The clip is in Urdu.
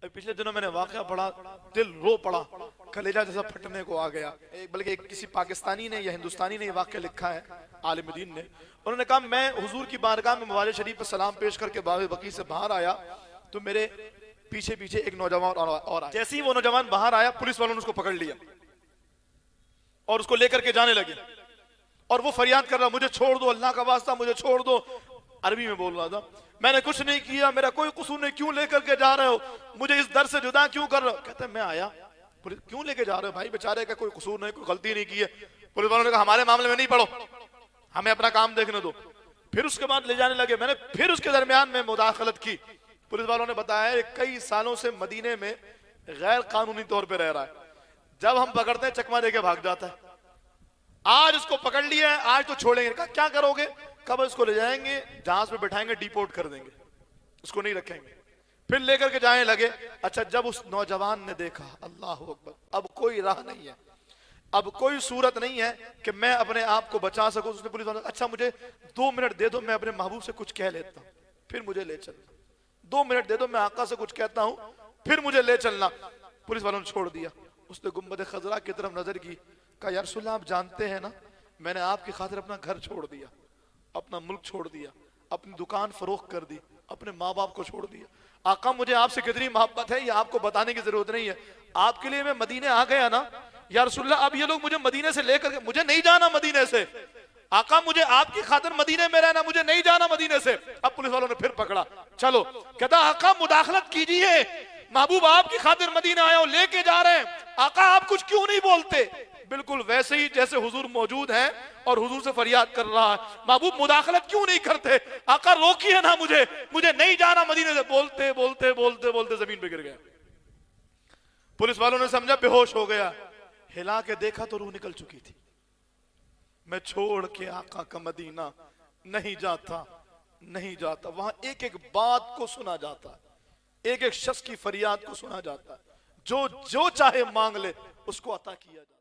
پچھلے دنوں میں نے واقعہ پڑھا، دل رو پڑا، کلیجہ جیسا پھٹنے کو آ گیا۔ بلکہ کسی پاکستانی نے یا ہندوستانی نے یہ واقعہ لکھا ہے، عالم دین نے۔ انہوں نے کہا میں حضور کی بارگاہ میں موالد شریف پر سلام پیش کر کے باغ بقیع سے باہر آیا تو میرے پیچھے پیچھے ایک نوجوان اور آیا۔ جیسے ہی وہ نوجوان باہر آیا، پولیس والوں نے اس کو پکڑ لیا اور اس کو لے کر کے جانے لگے، اور وہ فریاد کر رہا مجھے چھوڑ دو، اللہ کا واسطہ مجھے چھوڑ دو۔ عربی میں بول رہا تھا، میں نے کچھ نہیں کیا، میرا کوئی قصور نہیں، کیوں لے کر کے جا رہے ہو، مجھے اس در سے جدا کیوں کر رہے ہو؟ کہتا ہے میں آیا، کیوں لے کے جا رہے ہو بھائی، بیچارے کا کوئی قصور نہیں، کوئی غلطی نہیں کی ہے۔ پولیس والوں نے کہا ہمارے معاملے میں نہیں پڑھو، ہمیں اپنا کام دیکھنے دو۔ پھر اس کے بعد لے جانے لگے، میں نے پھر اس کے درمیان میں مداخلت کی۔ پولیس والوں نے بتایا ہے کئی سالوں سے مدینے میں غیر قانونی طور پہ رہ رہا ہے، جب ہم پکڑتے ہیں چکما دے کے بھاگ جاتا ہے۔ آج اس کو پکڑ لیا ہے، آج تو چھوڑیں گے۔ کہا کیا کرو گے؟ کب اس کو لے جائیں گے، جہاز پہ بٹھائیں گے، ڈیپورٹ کر دیں گے، اس کو نہیں رکھیں گے۔ پھر لے کر کے جانے لگے۔ اچھا جب اس نوجوان نے دیکھا اللہ اکبر، اب کوئی راہ نہیں ہے، اب کوئی صورت نہیں ہے کہ میں اپنے آپ کو بچا سکوں، اس نے پولیس والوں نے اچھا مجھے 2 منٹ دے دو، میں اپنے محبوب سے کچھ کہہ لیتا ہوں، پھر مجھے لے چلنا۔ 2 منٹ دے دو، میں آقا سے کچھ کہتا ہوں، پھر مجھے لے چلنا۔ پولیس والوں نے چھوڑ دیا۔ اس نے گنبد خضرا کی طرف نظر کی، کہا یا رسول اللہ آپ جانتے ہیں نا میں نے آپ کی خاطر اپنا گھر چھوڑ دیا، اپنا ملک چھوڑ دیا، اپنی دکان فروخت کر دی، اپنے ماں باپ کو چھوڑ دیا۔ آقا مجھے آپ سے کتنی محبت ہے یہ آپ کو بتانے کی ضرورت نہیں ہے، آپ کے لیے میں مدینے آ گیا نا یا رسول اللہ، اب یہ لوگ مجھے مدینے سے لے کر کے، مجھے نہیں جانا مدینے سے، آقا مجھے آپ کی خاطر مدینے میں رہنا، مجھے نہیں جانا مدینے سے۔ اب پولیس والوں نے پھر پکڑا، چلو، کہتا آقا مداخلت کیجئے، محبوب آپ کی خاطر مدینے آئے ہو، لے کے جا رہے ہیں، آقا آپ کچھ کیوں نہیں بولتے؟ بالکل ویسے ہی جیسے حضور موجود ہیں اور حضور سے فریاد کر رہا ہے، محبوب مداخلت کیوں نہیں کرتے؟ آقا روکیے نا مجھے نہیں جانا مدینے سے۔ بولتے بولتے بولتے بولتے زمین پہ گر گیا۔ پولیس والوں نے سمجھا بے ہوش ہو گیا، ہلا کے دیکھا تو روح نکل چکی تھی۔ میں چھوڑ کے آقا کا مدینہ نہیں جاتا، نہیں جاتا۔ وہاں ایک ایک بات کو سنا جاتا ہے، ایک ایک شخص کی فریاد کو سنا جاتا ہے، جو چاہے مانگ لے اس کو عطا کیا جاتا ہے۔